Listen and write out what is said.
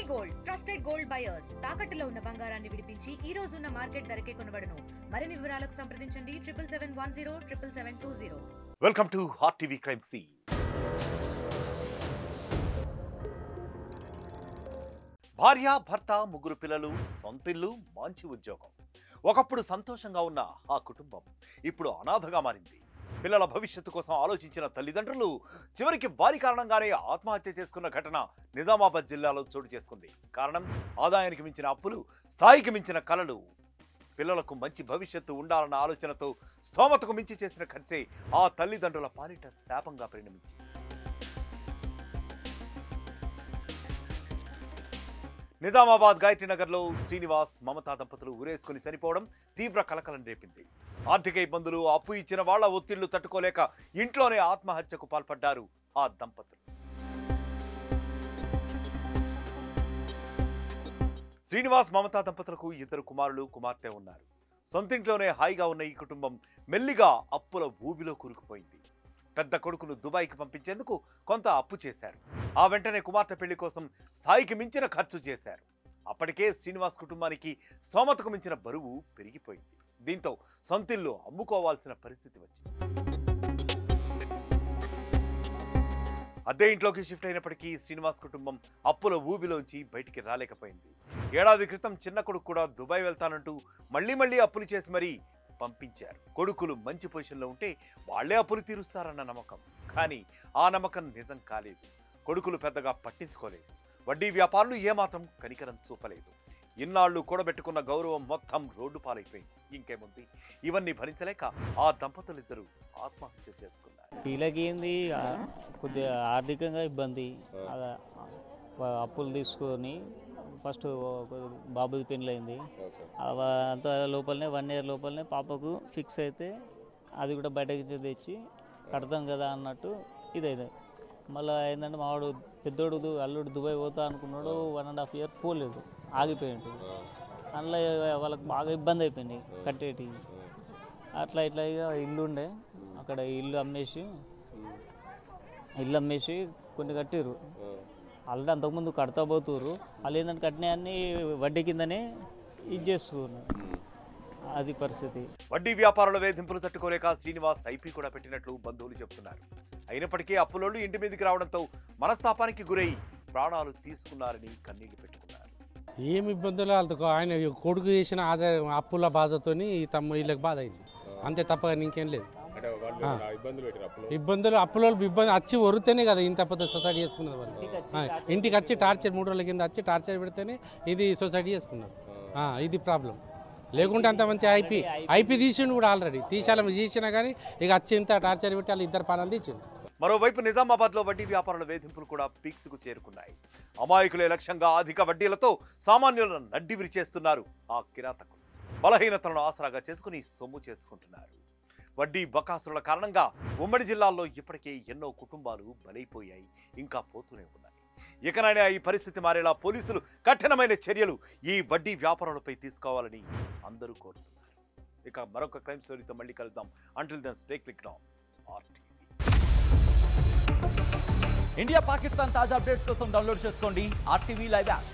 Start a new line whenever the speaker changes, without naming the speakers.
Gold trusted gold buyers తాకట్టులో ఉన్న బంగారాన్ని విడిపించి ఈ రోజు ఉన్న మార్కెట్ ధరకే కొనబడును. మరిన్ని వివరాలకు సంప్రదించండి 7710
welcome to hot TV crime scene. భార్య భర్త ముగ్గురు పిల్లలు, సొంతిల్లు, మంచి ఉద్యోగం. ఒకప్పుడు సంతోషంగా ఉన్న ఆ కుటుంబం ఇప్పుడు అనాథగా మారింది. పిల్లల భవిష్యత్తు కోసం ఆలోచించిన తల్లిదండ్రులు చివరికి వారి కారణంగానే ఆత్మహత్య చేసుకున్న ఘటన నిజామాబాద్ జిల్లాలో చోటు చేసుకుంది. కారణం ఆదాయానికి మించిన అప్పులు, స్థాయికి మించిన కలలు. పిల్లలకు మంచి భవిష్యత్తు ఉండాలన్న ఆలోచనతో స్తోమతకు మించి చేసిన ఖర్చే ఆ తల్లిదండ్రుల పాలిట శాపంగా పరిణమించింది. నిజామాబాద్ గాయత్రీనగర్లో శ్రీనివాస్, మమతా దంపతులు ఊరేసుకుని చనిపోవడం తీవ్ర కలకలం రేపింది. ఆర్థిక ఇబ్బందులు, అప్పు ఇచ్చిన వాళ్ల ఒత్తిళ్లు తట్టుకోలేక ఇంట్లోనే ఆత్మహత్యకు పాల్పడ్డారు ఆ దంపతులు. శ్రీనివాస్, మమతా దంపతులకు 2 కుమారులు, కుమార్తె ఉన్నారు. సొంతింట్లోనే హాయిగా ఉన్న ఈ కుటుంబం మెల్లిగా అప్పుల ఊబిలో కూరుకుపోయింది. పెద్ద కొడుకును దుబాయ్కి పంపించేందుకు కొంత అప్పు చేశారు. ఆ వెంటనే కుమార్తె పెళ్లి కోసం స్థాయికి మించిన ఖర్చు చేశారు. అప్పటికే శ్రీనివాస్ కుటుంబానికి స్తోమతకు మించిన బరువు పెరిగిపోయింది. దీంతో సొంతిల్లు అమ్ముకోవాల్సిన పరిస్థితి వచ్చింది. అద్దె ఇంట్లోకి షిఫ్ట్ అయినప్పటికీ శ్రీనివాస్ కుటుంబం అప్పుల ఊబిలోంచి బయటికి రాలేకపోయింది. ఏడాది క్రితం చిన్న కొడుకు కూడా దుబాయ్ వెళ్తానంటూ మళ్ళీ అప్పులు చేసి మరీ పంపించారు. కొడుకులు మంచి పొజిషన్లో ఉంటే వాళ్లే అప్పులు తీరుస్తారన్న నమ్మకం. కానీ ఆ నమ్మకం నిజం కాలేదు. కొడుకులు పెద్దగా పట్టించుకోలేదు. వడ్డీ వ్యాపారులు ఏమాత్రం కనికరం చూపలేదు. ఇన్నాళ్లు కూడబెట్టుకున్న గౌరవం మొత్తం రోడ్డు పాలైపోయింది. ఇంకేముంది, ఇవన్నీ భరించలేక ఆ దంపతులిద్దరూ ఆత్మహత్య చేసుకున్నారు.
వీళ్ళకి ఏంది కొద్దిగా ఆర్థికంగా ఇబ్బంది. అప్పులు తీసుకొని ఫస్ట్ బాబుది పెళ్ళయింది. అంత లోపలనే 1 year లోపలనే పాపకు ఫిక్స్ అయితే అది కూడా బయటకి తెచ్చి కడతాం కదా అన్నట్టు ఇదైతే మళ్ళీ ఏంటంటే మావాడు పెద్దోడు అల్లుడు దుబాయ్ పోతా అనుకున్నాడు. 1.5 years పోలేదు, ఆగిపోయాడు. అందులో వాళ్ళకి బాగా ఇబ్బంది అయిపోయింది కట్టేటి. అట్లా ఇక ఇల్లు ఉండే అక్కడ ఇల్లు అమ్మేసి కొన్ని కట్టిరు. ఆల్రెడీ అంతకుముందు కడతా పోతుర్రు. వాళ్ళు ఏంటంటే కట్టినవన్నీ వడ్డీ కిందనే ఇది చేస్తున్నారు. అది పరిస్థితి.
వడ్డీ వ్యాపారుల వేధింపులు తట్టుకోలేక శ్రీనివాస్ ఐపీ కూడా పెట్టినట్లు బంధువులు చెబుతున్నారు. అయినప్పటికీ అప్పులోళ్ళు ఇంటి మీదకి రావడంతో మనస్తాపానికి గురై ప్రాణాలు తీసుకున్నారని కన్నీళ్లు పెట్టుకున్నారు.
ఏమి ఇబ్బందులు ఆయన కొడుకు చేసిన అప్పుల బాధతోని వీళ్ళకి బాధ అయింది అంతే, తప్ప ఇంకేం లేదు. ఇబ్బందులు అప్పులో ఇబ్బంది వచ్చి వరితేనే కదా ఇంత పెద్ద సొసైటీ చేసుకున్నది. వాళ్ళు ఇంటికి వచ్చి టార్చర్ 3 రోజుల కింద వచ్చి టార్చర్ పెడితేనే ఇది సొసైటీ చేసుకున్నారు. ఇది ప్రాబ్లం. లేకుంటే అంత మంచి ఐపీ తీసిండు కూడా, ఆల్రెడీ తీసినా కానీ ఇక వచ్చి ఇంత టార్చర్ పెట్టి వాళ్ళు 2 పానాలు తీసిండు.
మరోవైపు నిజామాబాద్లో వడ్డీ వ్యాపారుల వేధింపులు కూడా పీక్స్ కు చేరుకున్నాయి. అమాయకులే లక్ష్యంగా అధిక వడ్డీలతో సామాన్యులను నడ్డి విరిచేస్తున్నారు ఆ కిరాతకులు. బలహీనతలను ఆసరాగా చేసుకుని సొమ్ము చేసుకుంటున్నారు. వడ్డీ బకాసుల కారణంగా ఉమ్మడి జిల్లాల్లో ఇప్పటికే ఎన్నో కుటుంబాలు బలైపోయాయి, ఇంకా పోతూనే ఉన్నాయి. ఇకనైనా ఈ పరిస్థితి మారేలా పోలీసులు కఠినమైన చర్యలు ఈ వడ్డీ వ్యాపారులపై తీసుకోవాలని అందరూ కోరుతున్నారు. ఇక మరొక క్రైమ్ స్టోరీతో మళ్ళీ కలుద్దాం. Until then stay clicked on RTV.
India Pakistan తాజా అప్డేట్స్ కోసం డౌన్లోడ్ చేసుకోండి RTV లైవ్ యాప్.